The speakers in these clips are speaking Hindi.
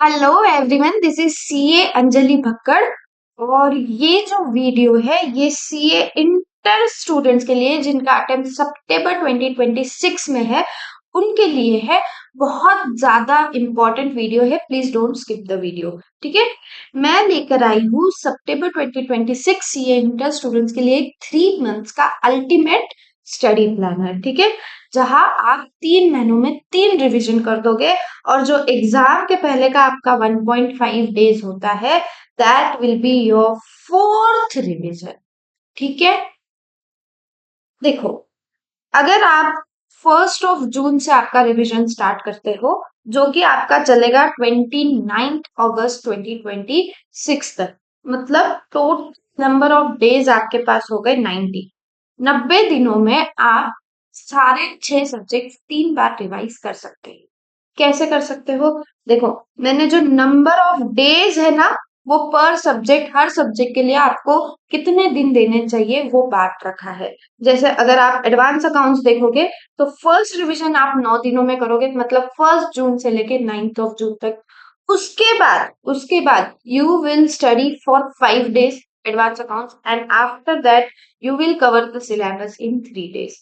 Hello everyone, this is CA Anjali Bhakkad. और ये जो वीडियो है ये सीए इंटर स्टूडेंट्स के लिए जिनका अटेम्प्ट सितंबर 2026 में है उनके लिए है। बहुत ज्यादा इंपॉर्टेंट वीडियो है, please don't skip the video. ठीक है, मैं लेकर आई हूँ सितंबर 2026 सीए इंटर स्टूडेंट्स के लिए 3 मंथ्स का अल्टीमेट स्टडी प्लानर। ठीक है, जहां आप 3 महीनों में 3 रिवीजन कर दोगे और जो एग्जाम के पहले का आपका 1.5 डेज होता है that will be your fourth revision. ठीक है, देखो, अगर आप 1 जून से आपका रिवीजन स्टार्ट करते हो जो कि आपका चलेगा 29 अगस्त 2026 तक, मतलब टोटल नंबर ऑफ डेज आपके पास हो गए 90 दिनों में आप सारे 6 सब्जेक्ट 3 बार रिवाइज कर सकते हैं। कैसे कर सकते हो? देखो, मैंने जो नंबर ऑफ डेज है ना वो पर सब्जेक्ट, हर सब्जेक्ट के लिए आपको कितने दिन देने चाहिए वो बांट रखा है। जैसे अगर आप एडवांस अकाउंट्स देखोगे तो फर्स्ट रिवीजन आप 9 दिनों में करोगे, मतलब 1 जून से लेके 9 जून तक। उसके बाद you will study for 5 days advance accounts and after that you will cover the syllabus in 3 days.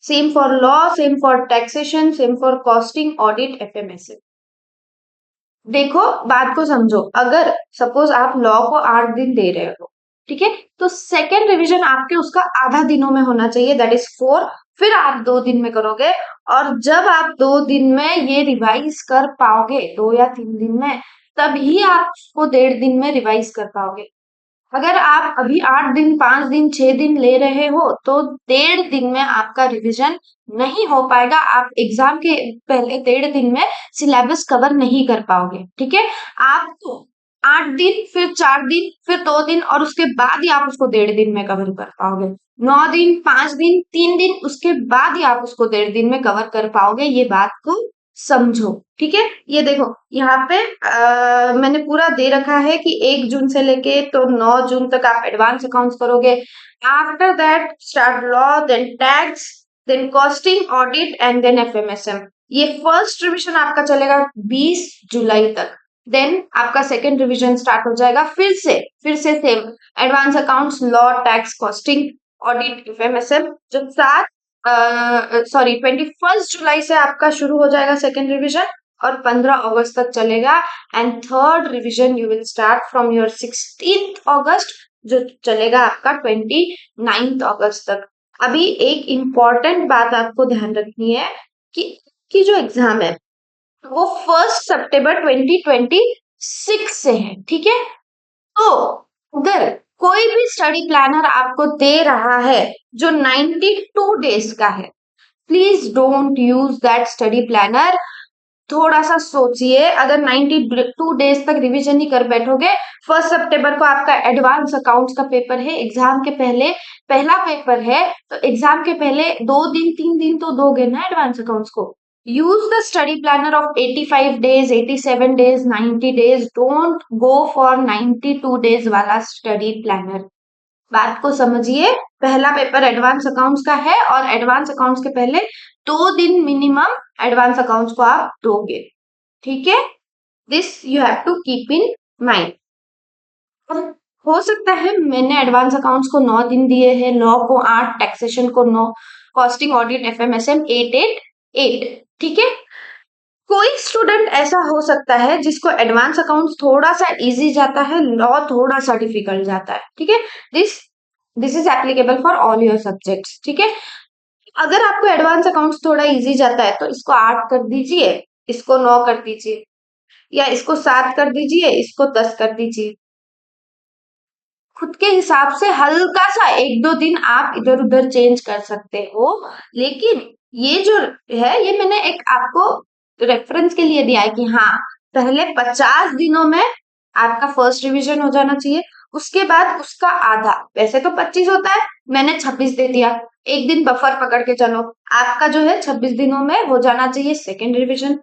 Same for law, same for taxation, same for costing, audit, FMS. देखो, बात को समझो। अगर सपोज आप लॉ को 8 दिन दे रहे हो, ठीक है, तो सेकेंड रिवीजन आपके उसका आधा दिनों में होना चाहिए, दैट इज 4। फिर आप 2 दिन में करोगे और जब आप 2 दिन में ये रिवाइज कर पाओगे, 2 या 3 दिन में, तभी आप उसको 1.5 दिन में रिवाइज कर पाओगे। अगर आप अभी 8 दिन, 5 दिन, 6 दिन ले रहे हो तो 1.5 दिन में आपका रिवीजन नहीं हो पाएगा। आप एग्जाम के पहले 1.5 दिन में सिलेबस कवर नहीं कर पाओगे। ठीक है, आपको 8 दिन, फिर 4 दिन, फिर 2 दिन और उसके बाद ही आप उसको 1.5 दिन में कवर कर पाओगे। 9 दिन, 5 दिन, 3 दिन, उसके बाद ही आप उसको 1.5 दिन में कवर कर पाओगे। ये बात को समझो। ठीक है, ये देखो, यहाँ पे मैंने पूरा दे रखा है कि 1 जून से लेके तो 9 जून तक आप एडवांस अकाउंट्स करोगे। After that start law, then tax, then costing, audit and then FMSM. ये फर्स्ट रिवीजन आपका चलेगा 20 जुलाई तक। देन आपका सेकेंड रिवीजन स्टार्ट हो जाएगा फिर से same advance accounts, law, tax, costing, audit, FMSM. जो 21 जुलाई से आपका शुरू हो जाएगा सेकेंड रिवीजन और 15 अगस्त तक चलेगा। And third revision you will start from your 16 अगस्त, जो चलेगा आपका 29 अगस्त तक। अभी एक इम्पॉर्टेंट बात आपको ध्यान रखनी है कि जो एग्जाम है वो 1 सितंबर 2026 से है। ठीक है, तो अगर कोई भी स्टडी प्लानर आपको दे रहा है जो 92 डेज का है, please don't use that study planner. थोड़ा सा सोचिए, अगर 92 डेज तक रिवीजन ही कर बैठोगे, 1 सितंबर को आपका एडवांस अकाउंट्स का पेपर है, एग्जाम के पहले पहला पेपर है, तो एग्जाम के पहले 2 दिन 3 दिन तो दोगे ना एडवांस अकाउंट्स को। Use the study planner of 85 days, 87 days, 90 days. Don't go for 92 days वाला स्टडी प्लानर। बात को समझिए, पहला पेपर एडवांस अकाउंट्स का है और एडवांस अकाउंट्स के पहले 2 दिन मिनिमम एडवांस अकाउंट्स को आप दोगे। ठीक है, this you have to keep in mind. हो सकता है मैंने एडवांस अकाउंट्स को 9 दिन दिए हैं, लॉ को 8, टैक्सेशन को 9, कॉस्टिंग, ऑडिट, एफएमएसएम 8, 8, 8। ठीक है, कोई स्टूडेंट ऐसा हो सकता है जिसको एडवांस अकाउंट्स थोड़ा सा इजी जाता है, लॉ थोड़ा सा डिफिकल्ट जाता है। ठीक है, this this is applicable for all your subjects. ठीक है, अगर आपको एडवांस अकाउंट्स थोड़ा इजी जाता है तो इसको 8 कर दीजिए, इसको 9 कर दीजिए, या इसको 7 कर दीजिए, इसको 10 कर दीजिए। खुद के हिसाब से हल्का सा 1-2 दिन आप इधर उधर चेंज कर सकते हो, लेकिन ये जो है ये मैंने एक आपको रेफरेंस के लिए दिया है कि हाँ, पहले 50 दिनों में आपका फर्स्ट रिवीजन हो जाना चाहिए, उसके बाद उसका आधा, वैसे तो 25 होता है, मैंने 26 दे दिया। 1 दिन बफर पकड़ के चलो, आपका जो है 26 दिनों में हो जाना चाहिए सेकेंड रिवीजन,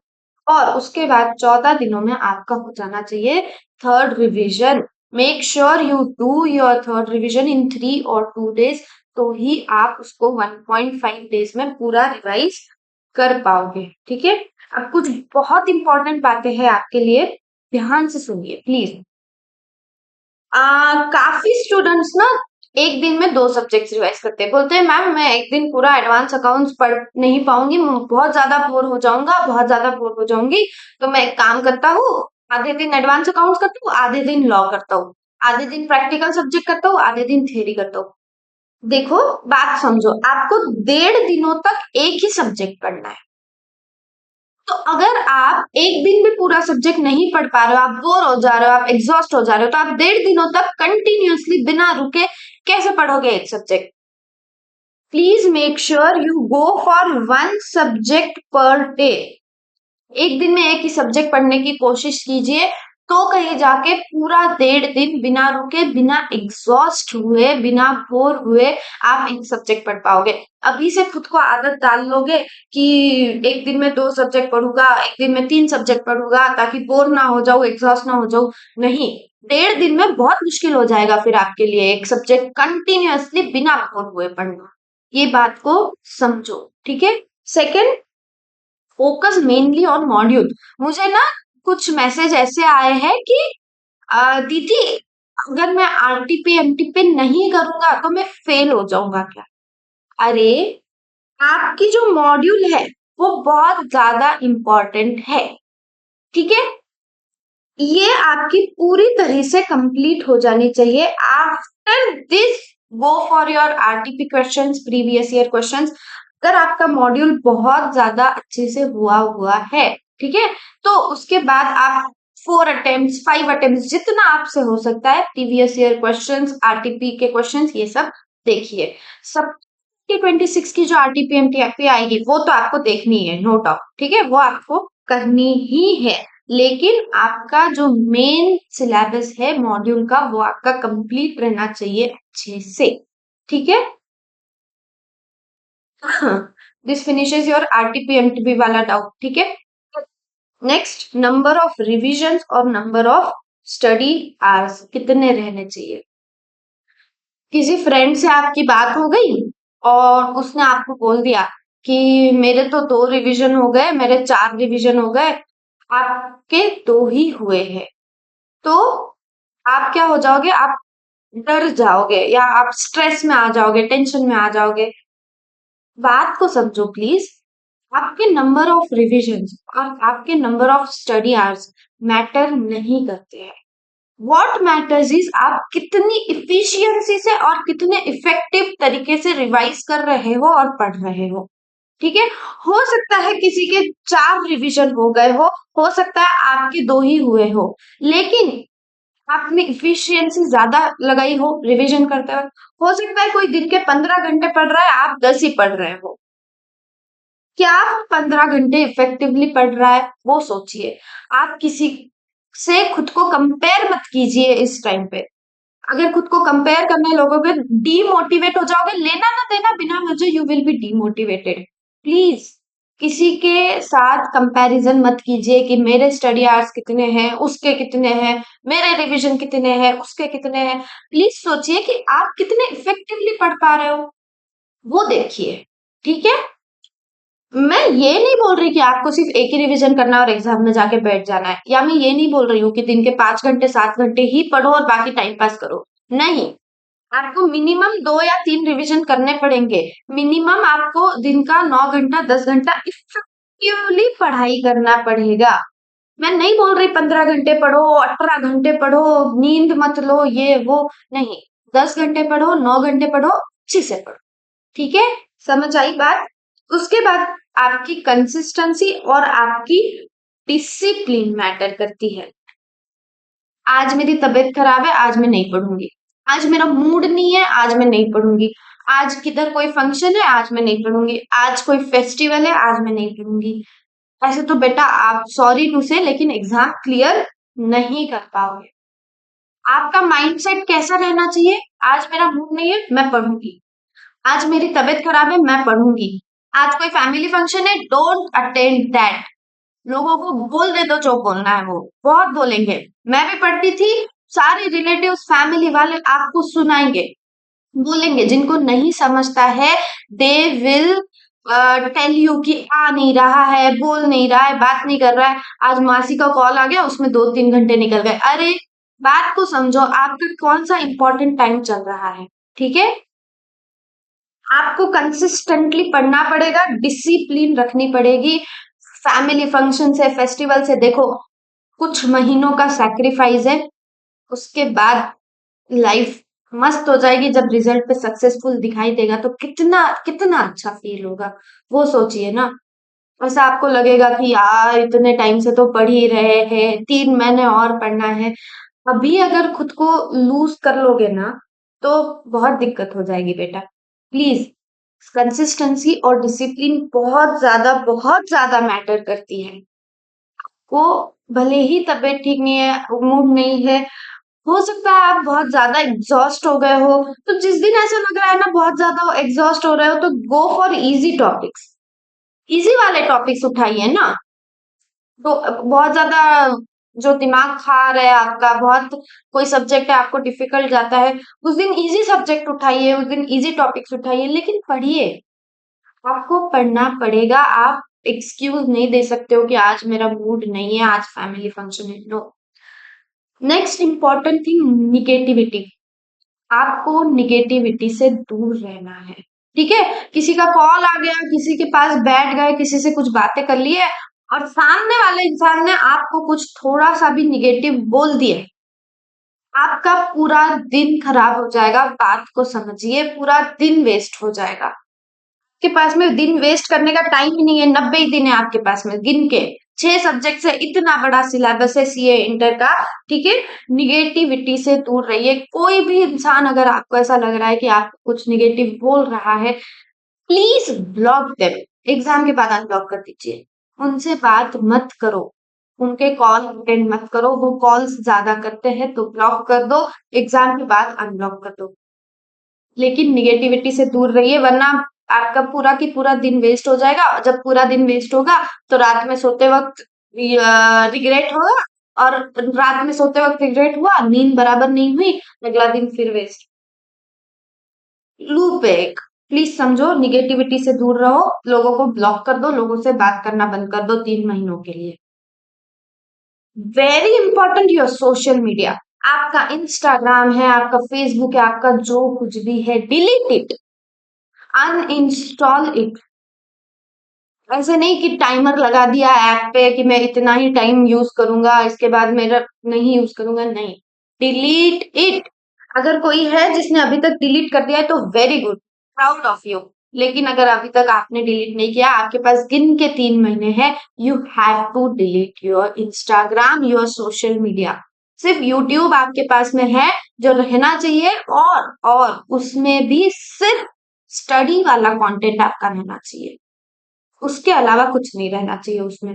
और उसके बाद 14 दिनों में आपका हो जाना चाहिए third revision. Make sure you do your third revision in 3 और 2 डेज, तो ही आप उसको 1.5 डेज में पूरा रिवाइज कर पाओगे। ठीक है, अब कुछ बहुत इंपॉर्टेंट बातें हैं आपके लिए। ध्यान से सुनिए प्लीज। काफी स्टूडेंट्स ना एक दिन में 2 सब्जेक्ट्स रिवाइज करते हैं, बोलते हैं मैम मैं एक दिन पूरा एडवांस अकाउंट्स पढ़ नहीं पाऊंगी, बहुत ज्यादा बोर हो जाऊंगा, बहुत ज्यादा बोर हो जाऊंगी, तो मैं एक काम करता हूँ, आधे दिन एडवांस अकाउंट्स करता हूँ, आधे दिन लॉ करता हूँ, आधे दिन प्रैक्टिकल सब्जेक्ट करता हूँ, आधे दिन थ्योरी करता हूँ। देखो, बात समझो, आपको 1.5 दिनों तक एक ही सब्जेक्ट पढ़ना है। तो अगर आप एक दिन में पूरा सब्जेक्ट नहीं पढ़ पा रहे हो, आप बोर हो जा रहे हो, आप एग्जॉस्ट हो जा रहे हो, तो आप 1.5 दिनों तक कंटिन्यूअसली बिना रुके कैसे पढ़ोगे एक subject? Please make sure you go for 1 subject per day. एक दिन में एक ही सब्जेक्ट पढ़ने की कोशिश कीजिए, तो कहीं जाके पूरा 1.5 दिन बिना रुके, बिना एग्जॉस्ट हुए, बिना बोर हुए आप एक सब्जेक्ट पढ़ पाओगे। अभी से खुद को आदत डाल लोगे कि एक दिन में 2 सब्जेक्ट पढ़ूंगा, एक दिन में 3 सब्जेक्ट पढ़ूंगा ताकि बोर ना हो जाऊं, एग्जॉस्ट ना हो जाऊं, नहीं। 1.5 दिन में बहुत मुश्किल हो जाएगा फिर आपके लिए एक सब्जेक्ट कंटिन्यूअसली बिना बोर हुए पढ़ना। ये बात को समझो, ठीक है। Second, focus mainly on module. मुझे ना कुछ मैसेज ऐसे आए हैं कि दीदी अगर मैं आरटीपी एमटीपी नहीं करूंगा तो मैं फेल हो जाऊंगा क्या? अरे, आपकी जो मॉड्यूल है वो बहुत ज्यादा इंपॉर्टेंट है, ठीक है। ये आपकी पूरी तरह से कंप्लीट हो जानी चाहिए। After this go for your RTP questions, previous year questions. अगर आपका मॉड्यूल बहुत ज्यादा अच्छे से हुआ हुआ है, ठीक है, तो उसके बाद आप 4 अटेम्प्ट 5 अटेम्प्ट जितना आपसे हो सकता है प्रीवियस ईयर क्वेश्चंस, आरटीपी के क्वेश्चंस, ये सब देखिए। सब 26 की जो आरटीपी एमटीपी आएगी वो तो आपको देखनी है, नो डाउट, ठीक है, वो आपको करनी ही है। लेकिन आपका जो मेन सिलेबस है मॉड्यूल का वो आपका कंप्लीट रहना चाहिए अच्छे से, ठीक है। This finishes your RTP MTP वाला डाउट, ठीक है। नेक्स्ट, नंबर ऑफ रिविजन्स और नंबर ऑफ स्टडी आवर्स कितने रहने चाहिए। किसी फ्रेंड से आपकी बात हो गई और उसने आपको बोल दिया कि मेरे तो 2 रिवीजन हो गए, मेरे 4 रिवीजन हो गए, आपके 2 ही हुए हैं, तो आप क्या हो जाओगे, आप डर जाओगे या आप स्ट्रेस में आ जाओगे, टेंशन में आ जाओगे। बात को समझो प्लीज। आपके नंबर ऑफ रिविजन्स और आपके number of study hours matter नहीं करते हैं। व्हाट मैटर्स इज आप कितनी इफिशियंसी से और कितने इफेक्टिव तरीके से रिवाइज कर रहे हो और पढ़ रहे हो, ठीक है। हो सकता है किसी के 4 रिवीजन हो सकता है आपके 2 ही हुए हो, लेकिन आपने इफिशियंसी ज्यादा लगाई हो रिवीजन करते वक्त। हो सकता है कोई दिन के 15 घंटे पढ़ रहा है, आप 10 ही पढ़ रहे हो। क्या वो 15 घंटे इफेक्टिवली पढ़ रहा है वो सोचिए। आप किसी से खुद को कंपेयर मत कीजिए इस टाइम पे। अगर खुद को कंपेयर करने लगोगे डीमोटिवेट हो जाओगे, लेना ना देना बिना वजह you will be demotivated. Please किसी के साथ कंपैरिजन मत कीजिए कि मेरे स्टडी आवर्स कितने हैं, उसके कितने हैं, मेरे रिवीजन कितने हैं, उसके कितने हैं। प्लीज सोचिए कि आप कितने इफेक्टिवली पढ़ पा रहे हो, वो देखिए, ठीक है। मैं ये नहीं बोल रही कि आपको सिर्फ एक ही रिवीजन करना है और एग्जाम में जाके बैठ जाना है, या मैं ये नहीं बोल रही हूँ कि दिन के 5 घंटे 7 घंटे ही पढ़ो और बाकी टाइम पास करो, नहीं। आपको मिनिमम 2 या 3 रिवीजन करने पड़ेंगे। मिनिमम आपको दिन का 9 घंटा 10 घंटा इफेक्टिवली पढ़ाई करना पड़ेगा। मैं नहीं बोल रही 15 घंटे पढ़ो, 18 घंटे पढ़ो, नींद मत लो, ये वो नहीं। 10 घंटे पढ़ो, 9 घंटे पढ़ो, अच्छे से पढ़ो, ठीक है। समझ आई बात? उसके बाद आपकी कंसिस्टेंसी और आपकी डिसिप्लिन मैटर करती है। आज मेरी तबीयत खराब है, आज मैं नहीं पढ़ूंगी। आज मेरा मूड नहीं है, आज मैं नहीं पढ़ूंगी। आज किधर कोई फंक्शन है, आज मैं नहीं पढ़ूंगी। आज कोई फेस्टिवल है, आज मैं नहीं पढ़ूंगी। ऐसे तो बेटा आप सॉरी टू से लेकिन एग्जाम क्लियर नहीं कर पाओगे। आपका माइंडसेट कैसा रहना चाहिए? आज मेरा मूड नहीं है, मैं पढ़ूंगी। आज मेरी तबीयत खराब है, मैं पढ़ूंगी। आज कोई फैमिली फंक्शन है, डोंट अटेंड दैट। लोगों को बोल दे दो जो बोलना है, वो बहुत बोलेंगे। मैं भी पढ़ती थी, सारे रिलेटिव्स फैमिली वाले आपको सुनाएंगे, बोलेंगे। जिनको नहीं समझता है दे विल टेल यू कि आ नहीं रहा है, बोल नहीं रहा है, बात नहीं कर रहा है। आज मासी का कॉल आ गया, उसमें 2-3 घंटे निकल गए। अरे बात को समझो, आपका कौन सा इंपॉर्टेंट टाइम चल रहा है। ठीक है, आपको कंसिस्टेंटली पढ़ना पड़ेगा, डिसिप्लिन रखनी पड़ेगी। फैमिली फंक्शन से, फेस्टिवल से, देखो कुछ महीनों का सैक्रिफाइस है, उसके बाद लाइफ मस्त हो जाएगी। जब रिजल्ट पे सक्सेसफुल दिखाई देगा तो कितना कितना अच्छा फील होगा, वो सोचिए ना। ऐसा आपको लगेगा कि यार इतने टाइम से तो पढ़ ही रहे हैं, 3 महीने और पढ़ना है। अभी अगर खुद को लूज कर लोगे ना तो बहुत दिक्कत हो जाएगी बेटा। प्लीज, कंसिस्टेंसी और डिसिप्लिन बहुत ज्यादा मैटर करती है। वो भले ही तबीयत ठीक नहीं है, मूड नहीं है, हो सकता है आप बहुत ज्यादा एग्जॉस्ट हो गए हो, तो जिस दिन ऐसा लग रहा है ना बहुत ज्यादा एग्जॉस्ट हो रहे हो, तो go for easy topics, easy वाले टॉपिक्स उठाइए ना। तो बहुत ज्यादा जो दिमाग खा रहा है आपका, बहुत कोई सब्जेक्ट है आपको डिफिकल्ट जाता है, उस दिन इजी सब्जेक्ट उठाइए, उस दिन इजी टॉपिक्स उठाइए, लेकिन पढ़िए। आपको पढ़ना पड़ेगा। आप एक्सक्यूज नहीं दे सकते हो कि आज मेरा मूड नहीं है, आज फैमिली फंक्शन है। No. Next important thing, negativity. आपको निगेटिविटी से दूर रहना है। ठीक है, किसी का कॉल आ गया, किसी के पास बैठ गए, किसी से कुछ बातें कर लिए और सामने वाले इंसान ने आपको कुछ थोड़ा सा भी निगेटिव बोल दिए, आपका पूरा दिन खराब हो जाएगा। बात को समझिए, पूरा दिन वेस्ट हो जाएगा। आपके पास में दिन वेस्ट करने का टाइम ही नहीं है, 90 ही दिन है आपके पास में, गिन के 6 सब्जेक्ट है, इतना बड़ा सिलेबस है सीए इंटर का। ठीक है, निगेटिविटी से दूर रहिए। कोई भी इंसान अगर आपको ऐसा लग रहा है कि आपको कुछ निगेटिव बोल रहा है, प्लीज ब्लॉक देम। एग्जाम के बाद अनब्लॉक कर दीजिए, उनसे बात मत करो, उनके कॉल अटेंड मत करो। वो कॉल्स ज्यादा करते हैं तो ब्लॉक कर दो, एग्जाम के बाद अनब्लॉक कर दो। लेकिन निगेटिविटी से दूर रहिए, वरना आपका पूरा की पूरा दिन वेस्ट हो जाएगा। और जब पूरा दिन वेस्ट होगा तो रात में सोते वक्त रिग्रेट होगा, और रात में सोते वक्त रिग्रेट हुआ, नींद बराबर नहीं हुई, अगला दिन फिर वेस्ट। लूप है एक। प्लीज समझो, निगेटिविटी से दूर रहो, लोगों को ब्लॉक कर दो, लोगों से बात करना बंद कर दो 3 महीनों के लिए। Very important, your social media. आपका इंस्टाग्राम है, आपका फेसबुक है, आपका जो कुछ भी है, डिलीट इट, अनइंस्टॉल इट। ऐसे नहीं कि टाइमर लगा दिया ऐप पे कि मैं इतना ही टाइम यूज करूंगा, इसके बाद मेरा नहीं यूज करूंगा, नहीं। Delete it. अगर कोई है जिसने अभी तक डिलीट कर दिया है तो very good, proud of you. लेकिन अगर अभी तक आपने डिलीट नहीं किया, आपके पास गिन के 3 महीने हैं, you have to delete your Instagram, your social media. सिर्फ यूट्यूब आपके पास में है जो रहना चाहिए, और उसमें भी सिर्फ स्टडी वाला कंटेंट आपका रहना चाहिए, उसके अलावा कुछ नहीं रहना चाहिए उसमें।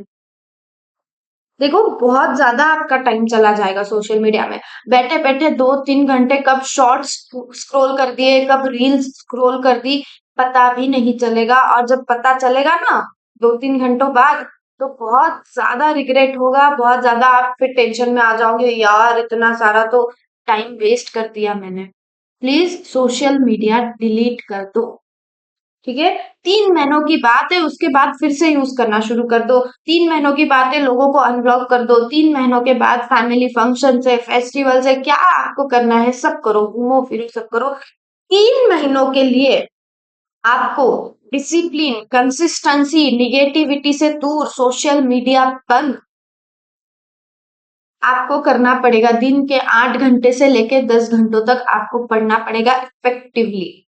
देखो बहुत ज्यादा आपका टाइम चला जाएगा सोशल मीडिया में, बैठे बैठे 2-3 घंटे कब शॉर्ट्स स्क्रॉल कर दिए, कब रील्स स्क्रॉल कर दी, पता भी नहीं चलेगा। और जब पता चलेगा ना 2-3 घंटों बाद, तो बहुत ज्यादा रिग्रेट होगा, बहुत ज्यादा आप फिर टेंशन में आ जाओगे, यार इतना सारा तो टाइम वेस्ट कर दिया मैंने। प्लीज सोशल मीडिया डिलीट कर दो। ठीक है, 3 महीनों की बात है, उसके बाद फिर से यूज करना शुरू कर दो। 3 महीनों की बात है, लोगों को अनब्लॉक कर दो। 3 महीनों के बाद फैमिली फंक्शन से, फेस्टिवल से, क्या आपको करना है सब करो, घूमो फिरो सब करो। 3 महीनों के लिए आपको डिसिप्लिन, कंसिस्टेंसी, निगेटिविटी से दूर, सोशल मीडिया बंद, आपको करना पड़ेगा। दिन के 8 घंटे से लेकर 10 घंटों तक आपको पढ़ना पड़ेगा इफेक्टिवली।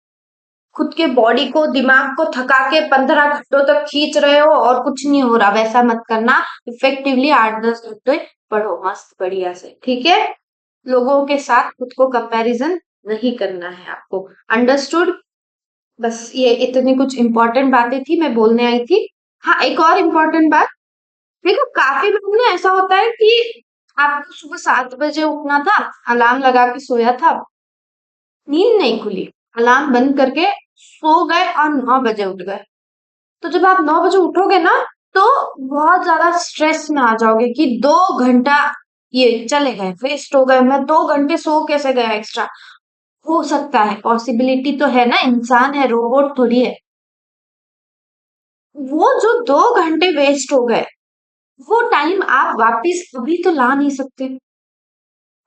खुद के बॉडी को, दिमाग को थका के 15 घंटों तक खींच रहे हो और कुछ नहीं हो रहा, वैसा मत करना। इफेक्टिवली 8-10 घंटे पढ़ो, मस्त बढ़िया से। ठीक है, लोगों के साथ खुद को कंपैरिजन नहीं करना है आपको। अंडरस्टूड? बस ये इतनी कुछ इंपॉर्टेंट बातें थी, मैं बोलने आई थी। हाँ, एक और इम्पोर्टेंट बात, देखो काफी बार ना ऐसा होता है कि आपको सुबह 7 बजे उठना था, अलार्म लगा के सोया था, नींद नहीं खुली, अलार्म बंद करके सो गए और 9 बजे उठ गए। तो जब आप 9 बजे उठोगे ना, तो बहुत ज्यादा स्ट्रेस में आ जाओगे कि 2 घंटा ये चले गए, वेस्ट हो गए, मैं 2 घंटे सो कैसे गया एक्स्ट्रा। हो सकता है, पॉसिबिलिटी तो है ना, इंसान है, रोबोट थोड़ी है। वो जो 2 घंटे वेस्ट हो गए, वो टाइम आप वापस अभी तो ला नहीं सकते।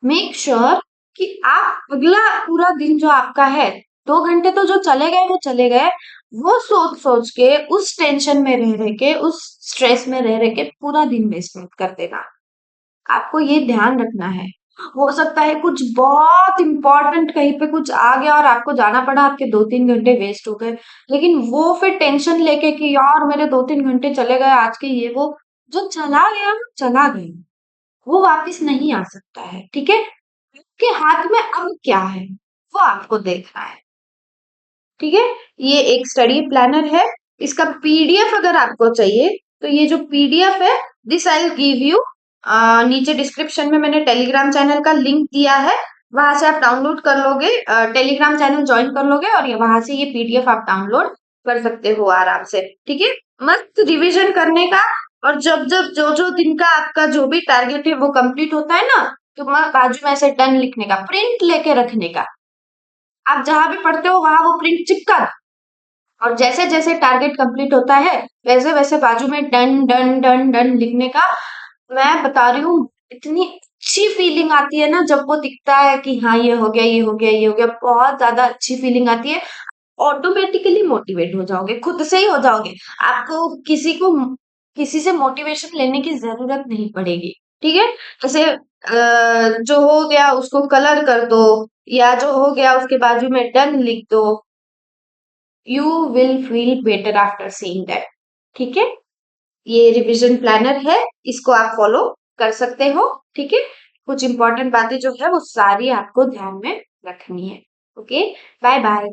मेक श्योर कि आप अगला पूरा दिन जो आपका है, 2 घंटे तो जो चले गए वो चले गए, वो सोच सोच के, उस टेंशन में रह रह के, उस स्ट्रेस में रह रह के पूरा दिन वेस्ट मत कर देना। आपको ये ध्यान रखना है। हो सकता है कुछ बहुत इंपॉर्टेंट कहीं पे कुछ आ गया और आपको जाना पड़ा, आपके 2-3 घंटे वेस्ट हो गए, लेकिन वो फिर टेंशन लेके कि यार मेरे 2-3 घंटे चले गए आज के, ये वो, जो चला गया वो चला गया, वो वापस नहीं आ सकता है। ठीक है, आपके हाथ में अब क्या है वो आपको देखना है। ठीक है, ये एक स्टडी प्लानर है। इसका पीडीएफ अगर आपको चाहिए तो ये जो पीडीएफ है, this I will give you, नीचे डिस्क्रिप्शन में मैंने टेलीग्राम चैनल का लिंक दिया है, वहां से आप डाउनलोड कर लोगे, टेलीग्राम चैनल ज्वाइन कर लोगे और वहां से ये पीडीएफ आप डाउनलोड कर सकते हो आराम से। ठीक है, मस्त रिवीजन करने का, और जब जब जो जो दिन का आपका जो भी टारगेट है वो कंप्लीट होता है ना, तो बाजू में ऐसे डन लिखने का, प्रिंट लेके रखने का, आप जहां भी पढ़ते हो वहां वो प्रिंट चिपका दो, और जैसे जैसे टारगेट कंप्लीट होता है वैसे वैसे बाजू में डन डन डन डन लिखने का। मैं बता रही हूँ, इतनी अच्छी फीलिंग आती है ना जब वो दिखता है कि हाँ ये हो गया, ये हो गया, ये हो गया, बहुत ज्यादा अच्छी फीलिंग आती है। ऑटोमेटिकली मोटिवेट हो जाओगे, खुद से ही हो जाओगे। आपको किसी से मोटिवेशन लेने की जरूरत नहीं पड़ेगी। ठीक है, जैसे जो हो गया उसको कलर कर दो, या जो हो गया उसके बाजू में डन लिख दो। You will feel better after seeing that. ठीक है, ये रिवीजन प्लानर है, इसको आप फॉलो कर सकते हो। ठीक है, कुछ इंपॉर्टेंट बातें जो है वो सारी आपको ध्यान में रखनी है। Okay, bye bye.